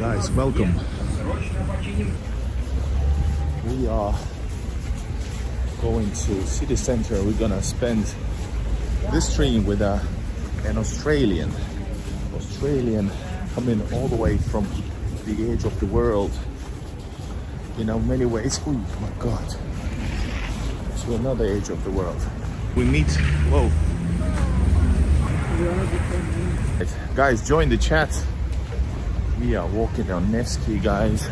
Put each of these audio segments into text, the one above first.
Guys, welcome. We are going to city center. We're gonna spend this train with an Australian coming all the way from the edge of the world. You know, many ways. Oh my God! To another edge of the world. We meet. Whoa! Guys, join the chat. We are walking on Nevsky, guys.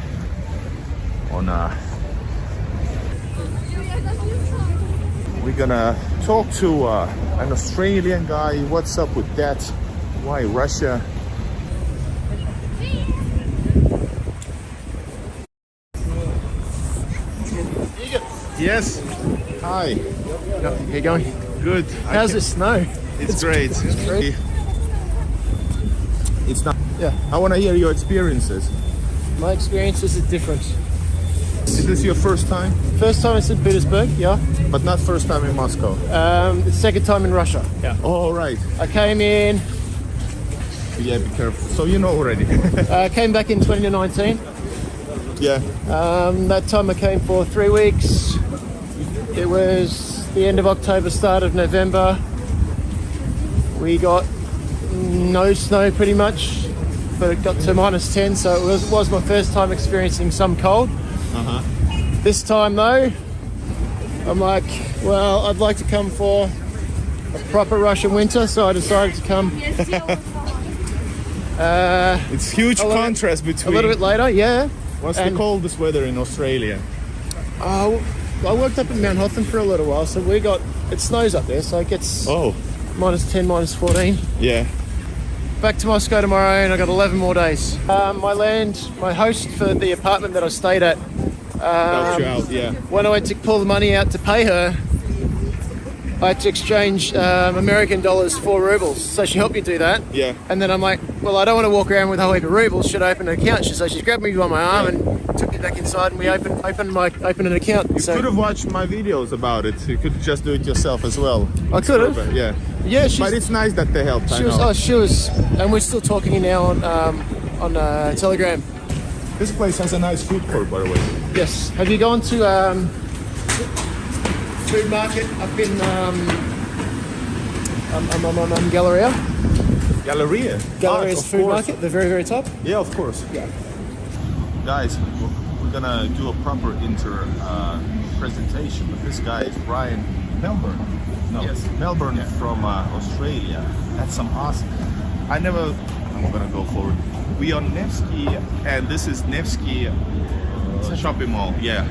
We're gonna talk to an Australian guy. What's up with that? Why Russia? Yes. Hi. How you going? Good. How's the snow? It's great. It's not. Yeah. I want to hear your experiences. My experiences are different. Is this your first time? First time in St. Petersburg, yeah. But not first time in Moscow. The second time in Russia. Yeah. Oh, right. I came in. Yeah, be careful. So you know already. Came back in 2019. Yeah. That time I came for 3 weeks. It was the end of October, start of November. We got no snow pretty much, but it got to -10, so it was my first time experiencing some cold. This time though, I'm like, well, I'd like to come for a proper Russian winter, so I decided to come. It's huge contrast between. A little bit later, yeah. What's the coldest weather in Australia? I worked up in Mount Hotham for a little while, so it snows up there, so it gets -10, -14. Yeah. Back to Moscow tomorrow, and I got 11 more days. My host for the apartment that I stayed at, Helped you out, yeah. when I went to pull the money out to pay her, I had to exchange American dollars for rubles. So she helped me do that. Yeah. And then I'm like, well, I don't want to walk around with a whole heap of rubles. Should I open an account? So she grabbed me by my arm and took me back inside, and we opened an account. You could have watched my videos about it. You could just do it yourself as well. I could have. Yeah. Yeah, but it's nice that they helped. She was, and we're still talking now on Telegram. This place has a nice food court, by the way. Yes. Have you gone to food market up in Galleria? Galleria's food market, the very, very top? Yeah, of course. Yeah. Guys, we're gonna do a proper presentation, but this guy is Brian Melbourne. No, yes. Melbourne from Australia. That's some awesome. I'm gonna go forward. We are Nevsky, and this is Nevsky shopping mall. Yeah.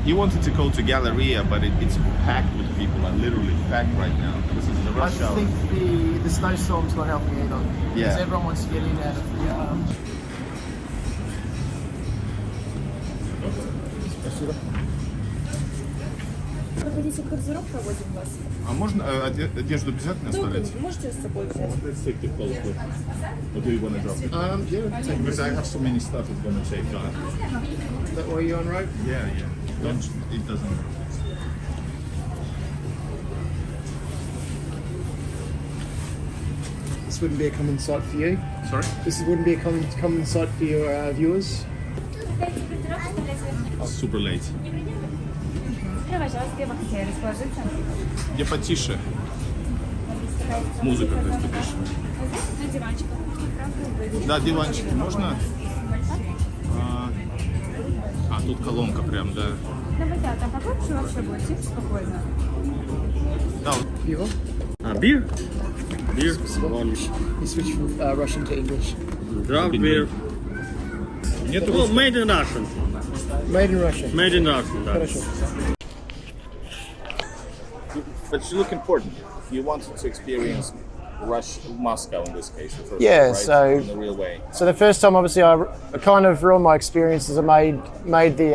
He wanted to go to Galleria, but it's packed with people. And literally packed right now. This is the rush hour. I think the snowstorm's not helping either. Yeah. Because everyone wants to get in out of the. Проходите в гардероб, проводим вас. А можно одежду обязательно оставлять? Можете с собой взять. Let's take the clothes with. Or do you want to drop it? Yeah. Because I have so many stuff it's gonna take. Is that why you're on road? Yeah. It doesn't. This wouldn't be a common sight for you. Sorry? This wouldn't be a common sight for your viewers. Super late. Пожалуйста, где вы хотели расположиться? Где потише? Музыка, то есть потише. На диванчик. Да, диванчики можно? Тут колонка прям, да. Давайте, там погромче вообще будет, тихо, спокойно. Да. Пиво? Beer? Beer? You switch from Russian to English. Draft beer. Well, made in Russian. Made in Russia. Made in Russian, да. Хорошо. But you look important. You wanted to experience Moscow in this case. The first Yeah, time, right? so in the real way. So the first time, obviously, I kind of ruined my experiences. I made the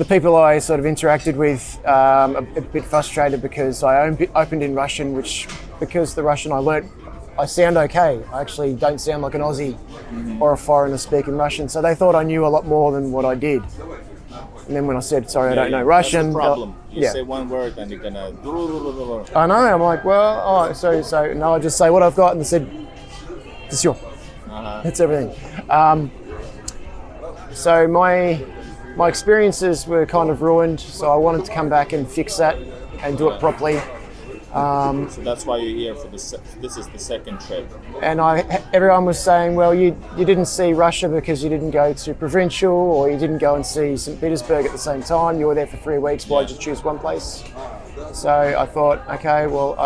people I sort of interacted with a bit frustrated because I opened in Russian, which because the Russian I learnt, I sound okay. I actually don't sound like an Aussie or a foreigner speaking Russian. So they thought I knew a lot more than what I did. And then when I said, sorry, I don't know That's Russian. the problem. You yeah. say one word and you're gonna. I know. I'm like, well, so no, I just say what I've got, and they said, "This your." That's everything. So my experiences were kind of ruined. So I wanted to come back and fix that and do it properly. So that's why you're here for this. This is the second trip. And everyone was saying, well, you didn't see Russia because you didn't go to Provincial, or you didn't go and see St. Petersburg at the same time. You were there for 3 weeks. Why'd you choose one place? So I thought, okay, well,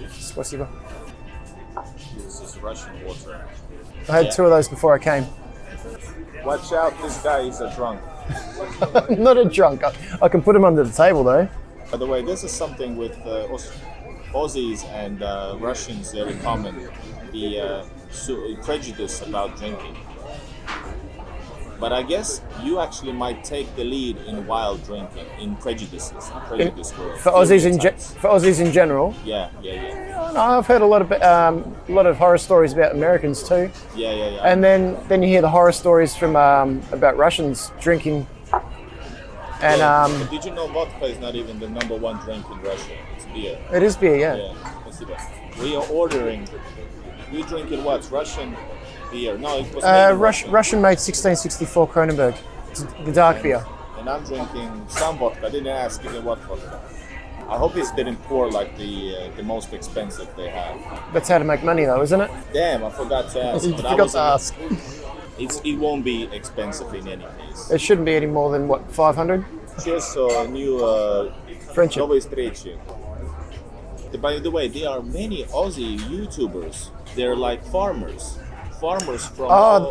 Spasibo. This is Russian water. I had 2 of those before I came. Watch out! This guy is a drunk. Not a drunk. I can put him under the table though. By the way, this is something with Aussies and Russians very common, the prejudice about drinking. But I guess you actually might take the lead in wild drinking, in prejudices, for Aussies in general. Yeah. I've heard a lot of horror stories about Americans too. Yeah. And then you hear the horror stories from about Russians drinking. And but did you know vodka is not even the number 1 drink in Russia? It's beer. It is beer, yeah. Let's see that. We are ordering. We drinking what? Russian beer? No, it was Russian made 1664 Kronenberg. It's the dark beer. And I'm drinking some vodka. I didn't ask you what vodka. I hope it didn't pour like the most expensive they have. That's how to make money though, isn't it? Damn, I forgot to ask. You forgot to ask. It won't be expensive in any case. It shouldn't be any more than, what, 500? Cheers, new Friendship. Новой встречи. By the way, there are many Aussie YouTubers. They're like farmers from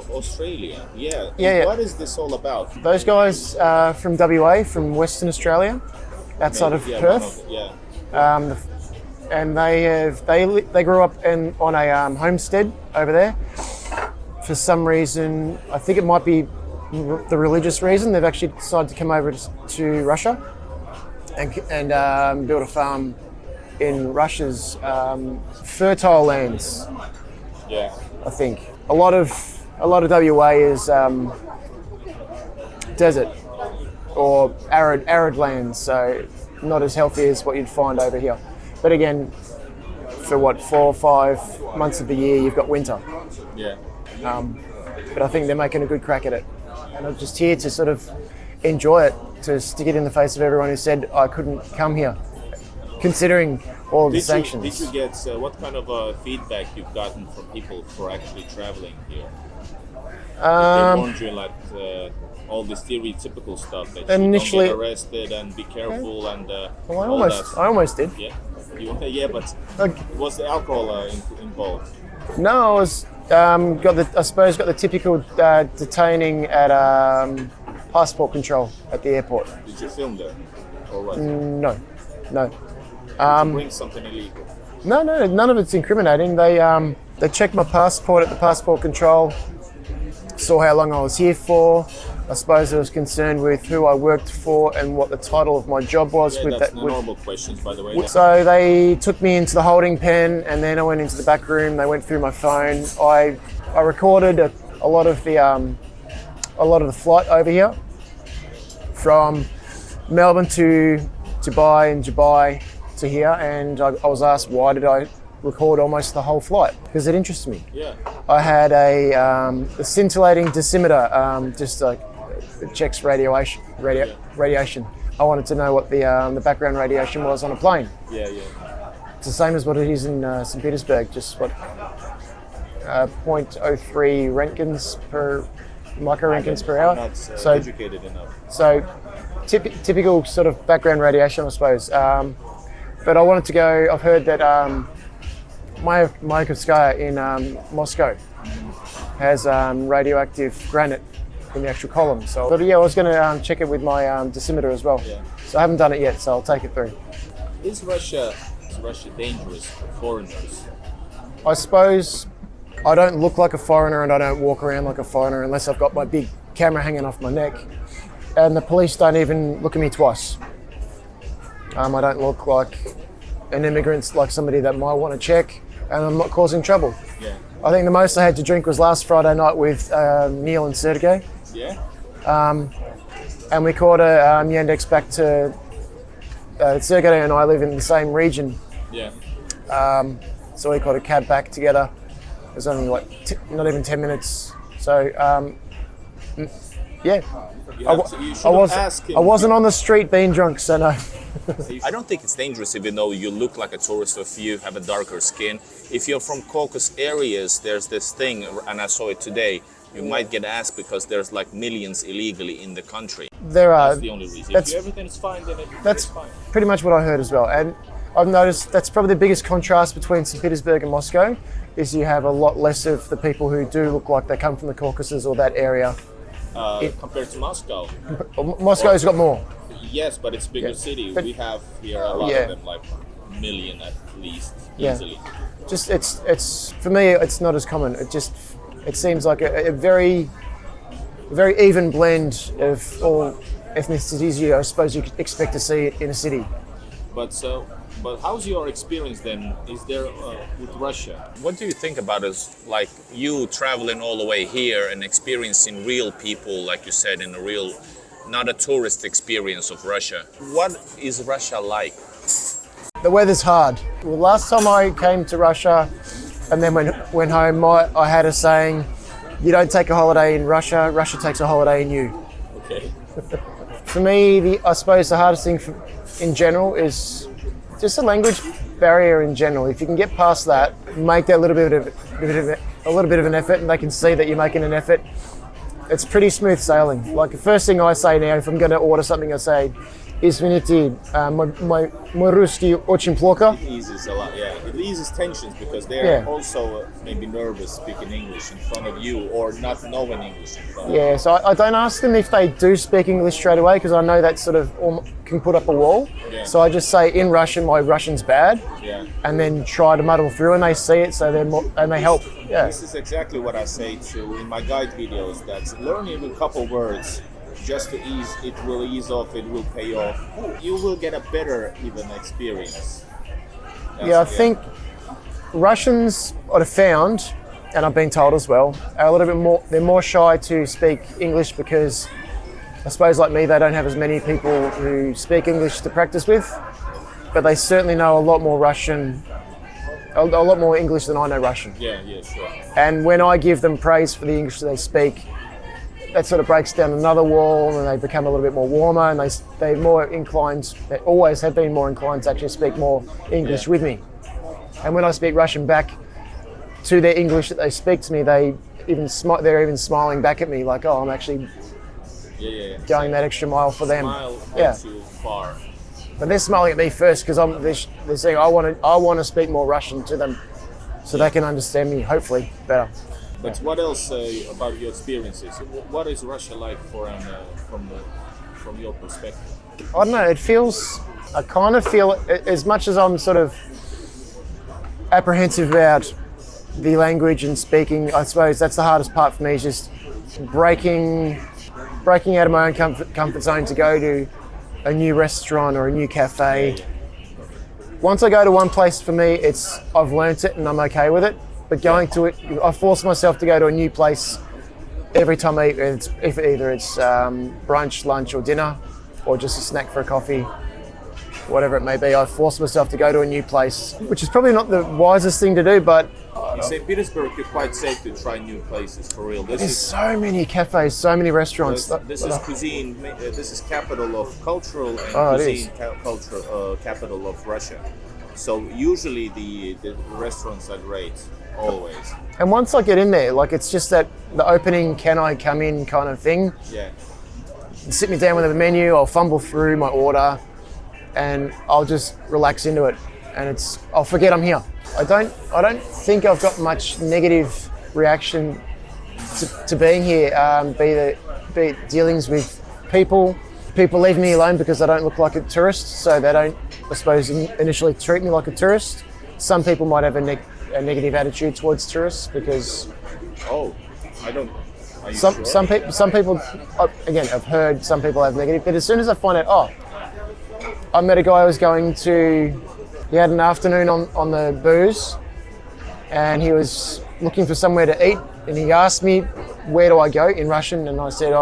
Australia. Yeah. What is this all about? Those guys are from WA, from Western Australia, outside of Perth. And they grew up on a homestead over there. For some reason, I think it might be the religious reason, they've actually decided to come over to Russia and build a farm in Russia's fertile lands. Yeah, I think a lot of WA is desert or arid lands, so not as healthy as what you'd find over here. But again, for 4 or 5 months of the year, you've got winter. Yeah. But I think they're making a good crack at it. And I'm just here to sort of enjoy it, to stick it in the face of everyone who said I couldn't come here, considering all of the sanctions. Did you get, what kind of feedback you've gotten from people for actually traveling here? They warned you like all the stereotypical stuff that initially, you don't get arrested and be careful and well, I almost did. Yeah, but was the alcohol involved? No, I was got the typical detaining at passport control at the airport. Did you film there, or what? No. Did you bring something illegal? No, none of it's incriminating. They checked my passport at the passport control, saw how long I was here for. I suppose I was concerned with who I worked for and what the title of my job was. Yeah, that's normal questions, by the way. So they took me into the holding pen, and then I went into the back room. They went through my phone. I recorded a lot of the flight over here from Melbourne to Dubai and Dubai to here, and I was asked why did I record almost the whole flight, because it interests me. Yeah. I had a scintillating dosimeter, just like it checks radiation. I wanted to know what the background radiation was on a plane. Yeah. It's the same as what it is in St. Petersburg, just 0.03 microrenkins per hour. I'm not educated enough. So typical sort of background radiation, I suppose. But I wanted to go. I've heard that Mayakovskaya in Moscow has radioactive granite in the actual column. So I was going to check it with my dosimeter as well. Yeah. So I haven't done it yet, so I'll take it through. Is Russia dangerous for foreigners? I suppose I don't look like a foreigner and I don't walk around like a foreigner unless I've got my big camera hanging off my neck. And the police don't even look at me twice. I don't look like an immigrant, like somebody that might want to check, and I'm not causing trouble. Yeah. I think the most I had to drink was last Friday night with Neil and Sergey. Yeah? And we caught a Yandex back to Sergey and I live in the same region. Yeah. So we caught a cab back together. It was only like not even 10 minutes. So yeah, I wasn't on the street being drunk, so no. I don't think it's dangerous even though you look like a tourist or if you have a darker skin. If you're from Caucasus areas, there's this thing, and I saw it today, you might get asked because there's like millions illegally in the country. There are. That's the only reason. If everything's fine, then that's fine. Pretty much what I heard as well. And I've noticed that's probably the biggest contrast between St. Petersburg and Moscow, is you have a lot less of the people who do look like they come from the Caucasus or that area. Compared to Moscow. Moscow's got more. Yes, but it's a bigger city. But we have here a lot of them, like a million at least, easily. Just it's for me, it's not as common. It seems like a very even blend of all ethnicities I suppose you could expect to see in a city. But how's your experience then? Is there with Russia? What do you think about us, like you traveling all the way here and experiencing real people, like you said, in a real, not a tourist experience of Russia? What is Russia like? The weather's hard. Well, last time I came to Russia and then went home, I had a saying, you don't take a holiday in Russia, Russia takes a holiday in you. Okay. For me, I suppose the hardest thing in general is just the language barrier in general. If you can get past that, make that a little bit of an effort, and they can see that you're making an effort, it's pretty smooth sailing. Like the first thing I say now, if I'm going to order something, I say, "Извините, мой русский очень плохо." It eases a lot, yeah. It eases tensions because they're also maybe nervous speaking English in front of you or not knowing English in front of you. Yeah, so I don't ask them if they do speak English straight away because I know that sort of can put up a wall. Yeah. So I just say in Russian, my Russian's bad, and then try to muddle through, and they see it, so and they help. Yeah. This is exactly what I say in my guide videos. That learning a couple words just to it will ease off, it will pay off. You will get a better even experience. I think Russians, what I've found, and I've been told as well, are a little bit more, they're more shy to speak English because I suppose like me, they don't have as many people who speak English to practice with, but they certainly know a lot more Russian, a lot more English than I know Russian. Yeah, sure. And when I give them praise for the English that they speak, that sort of breaks down another wall and they become a little bit more warmer and they're more inclined, they always have been more inclined to actually speak more English with me. And when I speak Russian back to their English that they speak to me, they're even smiling back at me like, oh, I'm actually going that extra mile for them. Smile helps you far. But they're smiling at me first because they're saying I want to speak more Russian to them so they can understand me, hopefully, better. But what else about your experiences? What is Russia like from your perspective? I don't know, I kind of feel, as much as I'm sort of apprehensive about the language and speaking, I suppose that's the hardest part for me, is just breaking out of my own comfort zone to go to a new restaurant or a new cafe. Once I go to one place, for me, I've learnt it and I'm okay with it. But going to it, I force myself to go to a new place every time I eat. Either it's brunch, lunch, or dinner, or just a snack for a coffee, whatever it may be. I force myself to go to a new place, which is probably not the wisest thing to do, but in St. Petersburg, you're quite safe to try new places, for real. There's so many cafes, so many restaurants. This is cuisine. This is capital of cultural and cuisine capital of Russia. So usually the restaurants are great, always. And once I get in there, like it's just that the opening, can I come in kind of thing. Yeah. Sit me down with the menu, I'll fumble through my order, and I'll just relax into it, and I'll forget I'm here. I don't think I've got much negative reaction to being here. Be it dealings with people leave me alone because I don't look like a tourist, so they don't, I suppose, initially treat me like a tourist. Some people might have a negative attitude towards tourists because. Oh, I don't. Are you some sure? Some people, again, I've heard some people have negative, but as soon as I find out, I met a guy who was he had an afternoon on the booze, and he was looking for somewhere to eat, and he asked me, where do I go, in Russian, and I said,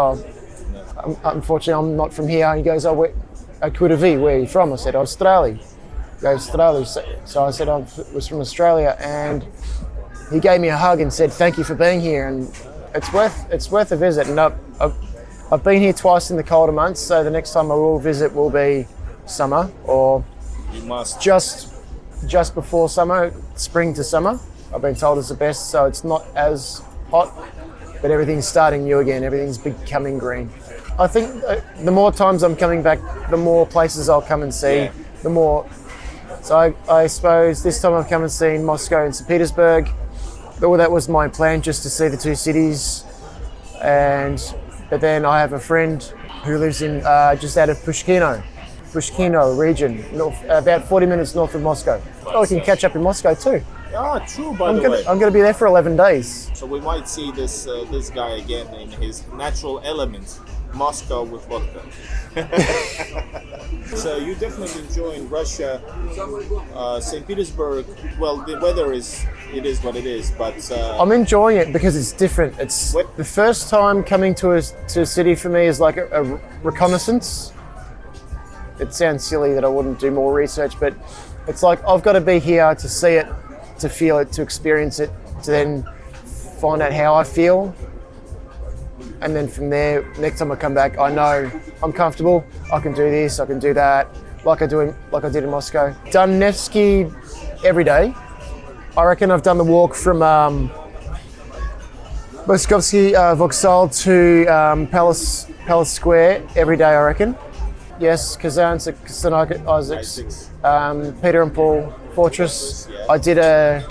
unfortunately, I'm not from here. He goes, oh, where are you from? I said, Australia. He goes, Australia. So I said, I was from Australia, and he gave me a hug and said, thank you for being here, and it's worth a visit. And I've been here twice in the colder months, so the next time I will visit will be summer, or You must. just before summer, spring to summer. I've been told is the best, so it's not as hot, but everything's starting new again. Everything's becoming green. I think the more times I'm coming back, the more places I'll come and see. Yeah. The more. So I suppose this time I've come and seen Moscow and St. Petersburg. Well, that was my plan, just to see the two cities. But then I have a friend who lives in just out of Pushkino region, about 40 minutes north of Moscow. Oh, we can catch up in Moscow too. Ah, true, by the way. I'm going to be there for 11 days. So we might see this guy again in his natural element, Moscow with vodka. So you definitely enjoying Russia, St. Petersburg. Well, the weather is what it is, but I'm enjoying it because it's different. It's the first time coming to a city for me is like a reconnaissance. It sounds silly that I wouldn't do more research, but it's like I've got to be here to see it, to feel it, to experience it, to then find out how I feel. And then from there, next time I come back, I know I'm comfortable. I can do this, I can do that, like I did in Moscow. Done Nevsky every day. I reckon I've done the walk from Moskovsky Vokzal to Palace Square every day, I reckon. Yes, Kazan, Isaacs, Peter and Paul Fortress. I did an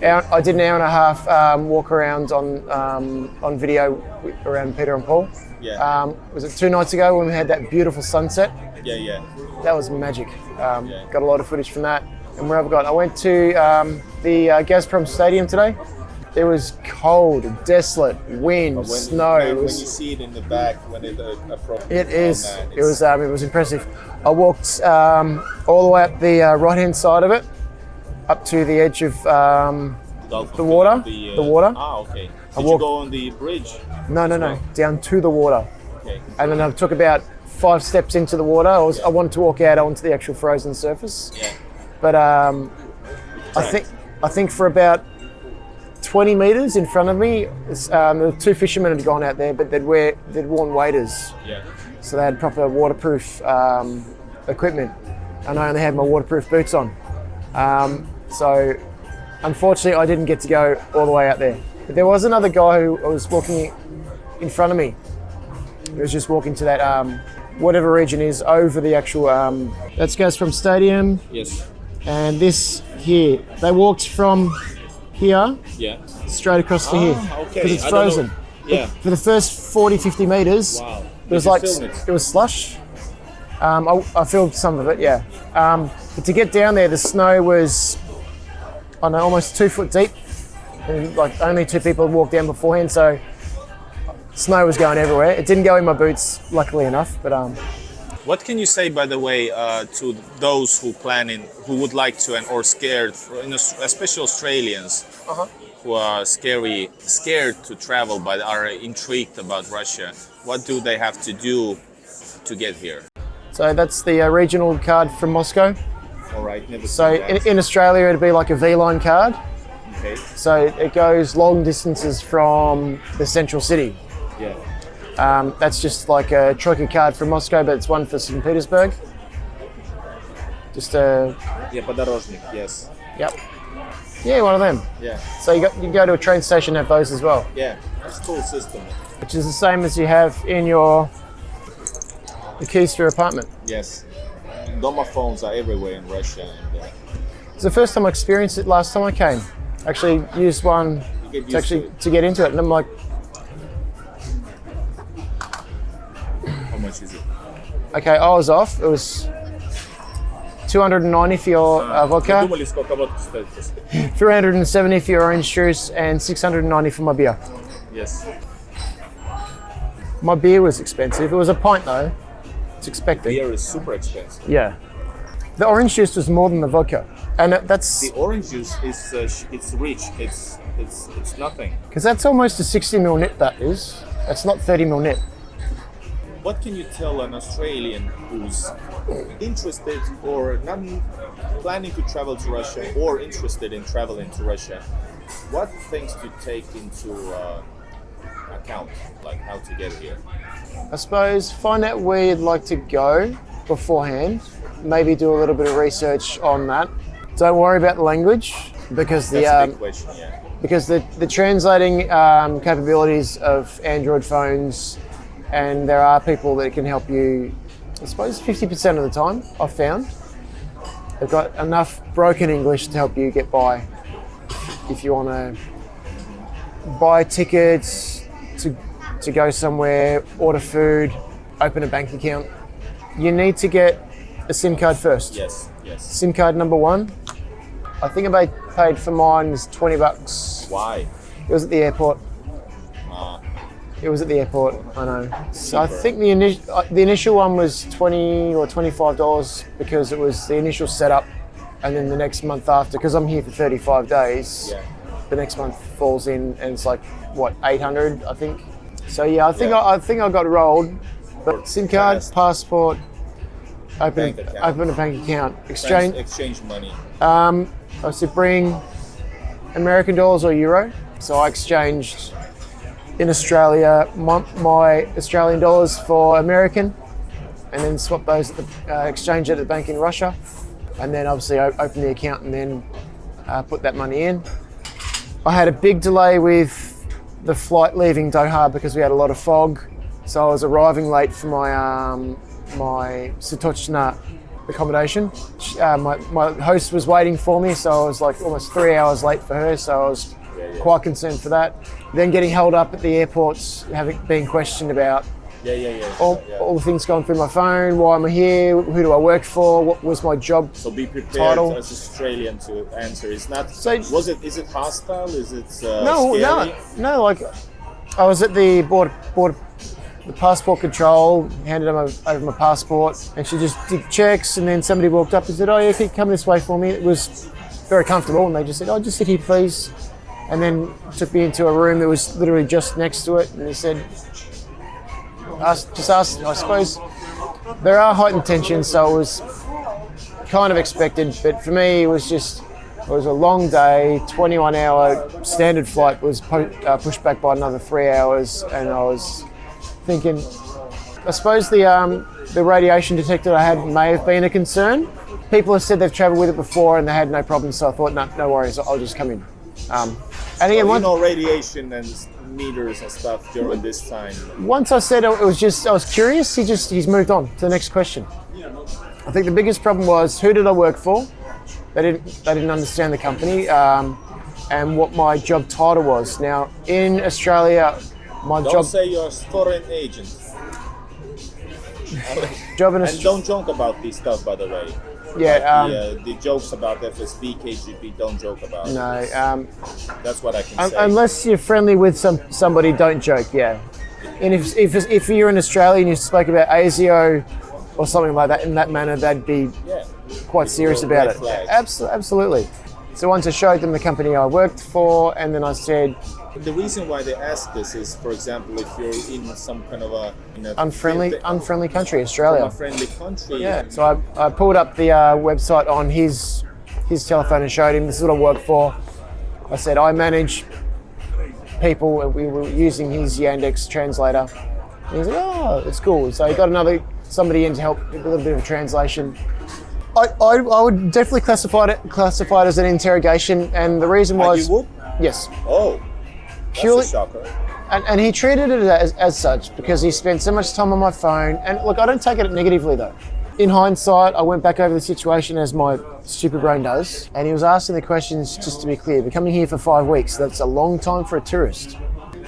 hour and a half walk around on video around Peter and Paul. Yeah. Was it 2 nights ago when we had that beautiful sunset? Yeah. That was magic. Got a lot of footage from that. And where have I gone? I went to the Gazprom Stadium today. It was cold, desolate, wind, snow. When you see it in the back, when it approaches. It is. It was impressive. I walked all the way up the right-hand side of it, up to the edge of the water. The water. Ah, okay. Did you go on the bridge? No. Down to the water. Okay. And then I took about 5 steps into the water. I wanted to walk out onto the actual frozen surface. Yeah. But I think for about 20 meters in front of me, the 2 fishermen had gone out there, but they'd worn waders. Yeah. So they had proper waterproof equipment, and I only had my waterproof boots on. So unfortunately, I didn't get to go all the way out there. But there was another guy who was walking in front of me. He was just walking to that whatever region is over the actual. That goes from Stadium. Yes. And this here, they walked from here straight across to here because it's frozen. Yeah. For the first 40, 50 meters, it was like it was slush. I filmed some of it, yeah. But to get down there, the snow was, I don't know, almost 2 foot deep, and like only 2 people had walked down beforehand, so snow was going everywhere. It didn't go in my boots, luckily enough, but What can you say, by the way, to those who would like to or scared, especially Australians, who are scared to travel but are intrigued about Russia? What do they have to do to get here? So that's the regional card from Moscow. All right. Never So seen that. in Australia, it'd be like a V-line card. Okay. So it goes long distances from the central city. Yeah. That's just like a Troika card from Moscow, but it's one for St. Petersburg. Just a... Yeah, подорожник, yes. Yep. Yeah, one of them. Yeah. So you go to a train station and have those as well. Yeah, that's a cool system. Which is the same as you have in the keys to your apartment. Yes. Domophones are everywhere in Russia. And, It's the first time I experienced it last time I came. Actually used one to get into it, and I'm like, how much is it? okay, I was off. It was 290 for your vodka, Думали, сколько водки стоит просто. 370 for your orange juice, and 690 for my beer. Yes. My beer was expensive. It was a pint though. It's expected. Beer is super expensive. Yeah. The orange juice was more than the vodka, and that's The orange juice is it's rich. It's nothing. because that's almost a 60 ml nip. That is. That's not 30 ml nip. what can you tell an Australian who's interested or not planning to travel to Russia or interested in traveling to Russia? What things to take into account, like how to get here? I suppose find out where you'd like to go beforehand. Maybe do a little bit of research on that. Don't worry about the language because That's a big question, yeah. because the translating capabilities of Android phones, and there are people that can help you, I suppose 50% of the time, I've found. They've got enough broken English to help you get by. If you want to buy tickets, to go somewhere, order food, open a bank account, you need to get a SIM card first. Yes. SIM card number one. I think I paid for mine was $20. Why? It was at the airport. It was at the airport, I know. So I think the initial one was $20 or $25 because it was the initial setup, and then the next month after, because I'm here for 35 days, the next month falls in and it's like, what, 800, I think. So yeah, I think I got rolled. But SIM card, passport, open a bank account, exchange money. I said bring American dollars or euro. So I exchanged in Australia my Australian dollars for American, and then swap those at the exchange at the bank in Russia, and then obviously open the account and then put that money in. I had a big delay with the flight leaving Doha because we had a lot of fog, so I was arriving late for my Satochna accommodation. My host was waiting for me, so I was like almost 3 hours late for her, so I was quite concerned for that. Then getting held up at the airports, being questioned about all the things going through my phone. Why am I here? Who do I work for? What was my job? So be prepared title? As Australian to answer. It's not. So, is it hostile? Is it scary? No. Like I was at the the passport control, handed them over my passport, and she just did checks, and then somebody walked up and said, "Oh yeah, can you come this way for me?" It was very comfortable, and they just said, "Oh, just sit here, please," and then took me into a room that was literally just next to it, and they said, just ask. I suppose there are heightened tensions, so it was kind of expected, but for me it was a long day. 21-hour standard flight was pushed back by another 3 hours, and I was thinking, I suppose the radiation detector I had may have been a concern. People have said they've travelled with it before and they had no problems, so I thought, no worries, I'll just come in. And again, radiation and meters and stuff during this time. Once I said I was curious, he's moved on to the next question. I think the biggest problem was, who did I work for? They didn't understand the company and what my job title was. Now in Australia, Don't say you're a foreign agent. job in And don't joke about this stuff, by the way. Yeah. The jokes about FSB, KGB, don't joke about. No. That's what I can say. Unless you're friendly with somebody, don't joke. Yeah. And if you're in Australia and you spoke about ASIO or something like that in that manner, they'd be quite serious about it. Absolutely. So once I showed them the company I worked for, and then I said, the reason why they ask this is, for example, if you're in some kind of unfriendly country, Australia. Unfriendly country. Yeah. So I pulled up the website on his telephone and showed him, this is what I work for. I said, I manage people, and we were using his Yandex translator. And he's like, oh, that's cool. So he got somebody in to help with a little bit of translation. I would definitely classify it as an interrogation, and the reason was, you would? Yes. Oh. Purely, that's a shocker. And he treated it as such because he spent so much time on my phone. And look, I don't take it negatively though. In hindsight, I went back over the situation as my stupid brain does, and he was asking the questions. Just to be clear, we're coming here for 5 weeks. That's a long time for a tourist.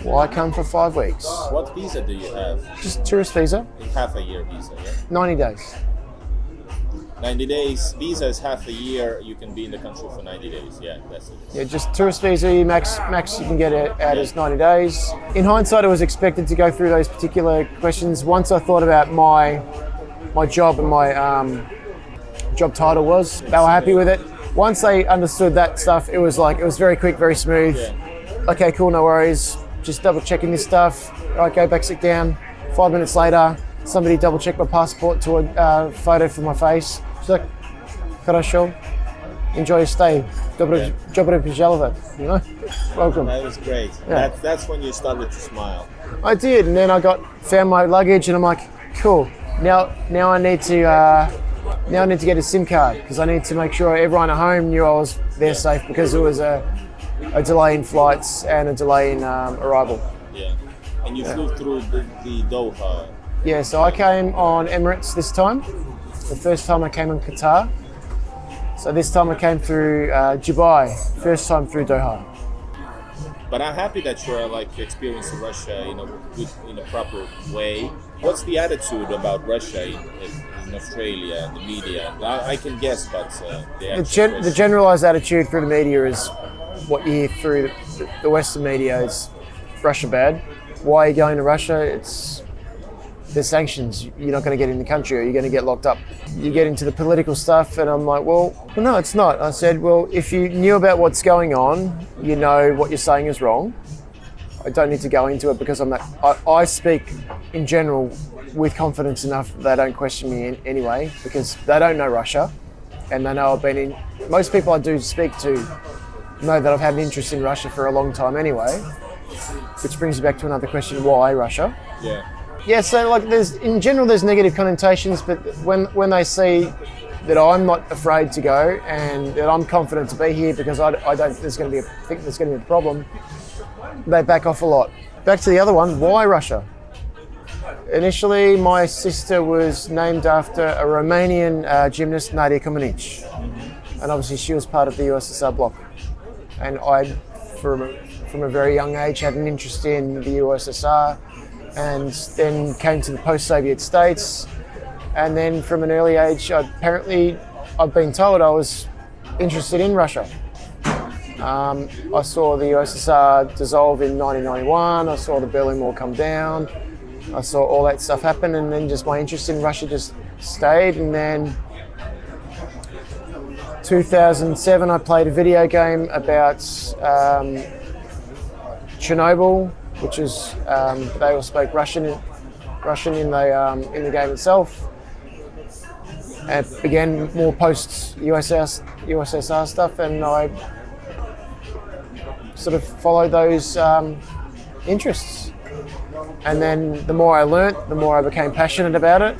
Why come for 5 weeks? What visa do you have? Just tourist visa. Half a year visa, yeah? 90 days. 90 days, visa is half a year, you can be in the country for 90 days, yeah, that's it. Yeah, just tourist visa, max you can get it out is 90 days. In hindsight, I was expected to go through those particular questions. Once I thought about my job and my job title was, they were happy with it. Once they understood that stuff, it was very quick, very smooth. Yeah. Okay, cool, no worries. Just double checking this stuff. All right, go back, sit down. 5 minutes later, somebody double checked my passport to a photo for my face. She's like, "Хорошо, enjoy your stay. Добро пожаловать." You know, welcome. That was great. Yeah. That's when you started to smile. I did, and then I found my luggage, and I'm like, cool. Now I need to get a SIM card because I need to make sure everyone at home knew I was there safe because there was a delay in flights and a delay in arrival. Yeah. And you flew through the Doha. Yeah, so I came on Emirates this time. The first time I came on Qatar. So this time I came through Dubai. First time through Doha. But I'm happy that you're like experiencing Russia in a proper way. What's the attitude about Russia in Australia, the media? I can guess, but the generalized attitude through the media is what you hear through the Western media is Russia bad. Why are you going to Russia? There's sanctions. You're not going to get in the country or you're going to get locked up. You get into the political stuff and I'm like, well, no, it's not. I said, well, if you knew about what's going on, you know what you're saying is wrong. I don't need to go into it because I speak in general with confidence enough that they don't question me anyway because they don't know Russia and they know I've been in. Most people I do speak to know that I've had an interest in Russia for a long time anyway, which brings you back to another question, why Russia? Yeah. Yeah, so like there's negative connotations, but when they see that I'm not afraid to go and that I'm confident to be here because I don't think there's going to be a problem, they back off a lot. Back to the other one, why Russia? Initially, my sister was named after a Romanian gymnast, Nadia Comaneci, and obviously she was part of the USSR bloc. And I, from a very young age, had an interest in the USSR. And then came to the post-Soviet states, and then from an early age, I've been told I was interested in Russia. I saw the USSR dissolve in 1991. I saw the Berlin Wall come down. I saw all that stuff happen, and then just my interest in Russia just stayed. And then 2007, I played a video game about Chernobyl, which is they all spoke Russian in the game itself. And it began more post USSR stuff, and I sort of followed those interests. And then the more I learnt, the more I became passionate about it,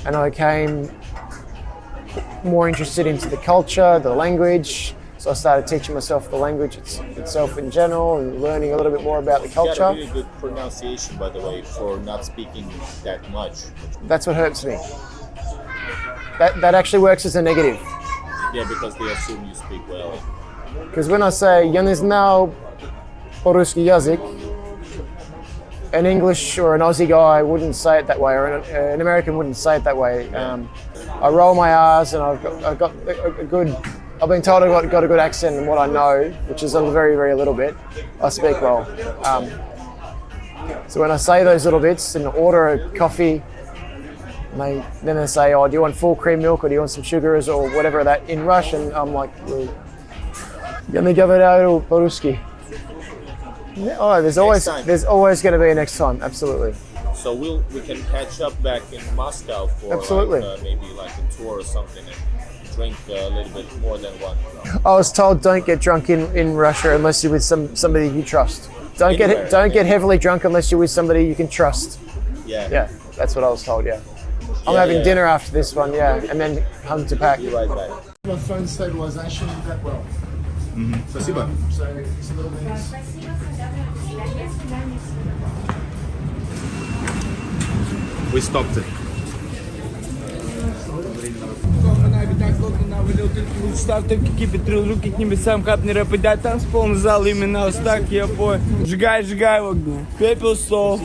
and I became more interested into the culture, the language. So I started teaching myself the language itself in general and learning a little bit more about the culture. You got a really good pronunciation, by the way, for not speaking that much. That's what hurts me. That actually works as a negative. Yeah, because they assume you speak well. Because when I say "Я не знал по-русски язык," an English or an Aussie guy wouldn't say it that way, or an American wouldn't say it that way. I roll my R's, and I've got a good. I've been told I've got a good accent, and what I know, which is a very, very little bit, I speak well. So when I say those little bits and order a coffee, then they say, "Oh, do you want full cream milk or do you want some sugars or whatever that in Russian?" I'm like, "Я не говорю по-русски." Oh, there's always going to be a next time. Absolutely. So we can catch up back in Moscow for Absolutely. Maybe like a tour or something. And drink a little bit more than one. I was told don't get drunk in Russia unless you're with somebody you trust. Don't get heavily drunk unless you're with somebody you can trust. Yeah, that's what I was told. I'm having dinner after this one, and then home to pack. Be right back. My phone stabilization that well. Спасибо. So it's a little bit. We stopped it. Ставте какие-то руки к небесам, капни рапидать, там с полный зал именно остак, я бой. Сжигай в огне. Пепел стол.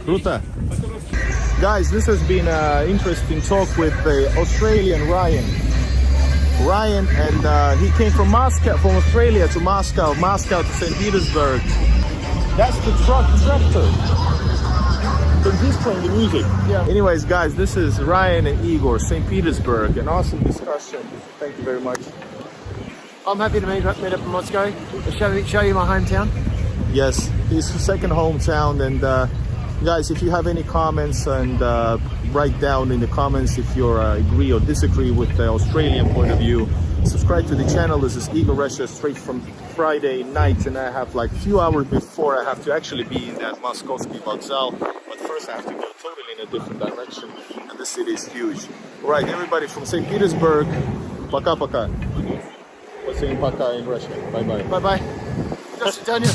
Kruta. Guys, this has been an interesting talk with the Australian Ryan. And he came from Australia to Moscow to St. Petersburg. That's the tractor. And he's playing the music. Yeah. Anyways, guys, this is Ryan and Igor, St. Petersburg. An awesome discussion. Thank you very much. I'm happy to meet up in Moscow. Show you my hometown. Yes, his second hometown, and Guys, if you have any comments, and write down in the comments if you agree or disagree with the Australian point of view. Subscribe to the channel. This is Igor Russia straight from Friday night, and I have like a few hours before I have to actually be in that Moskovsky Vokzal. But first I have to go totally in a different direction, and the city is huge. Right, everybody from St. Petersburg, пока-пока. What's saying пока in Russian? Bye-bye. Bye-bye. До свидания.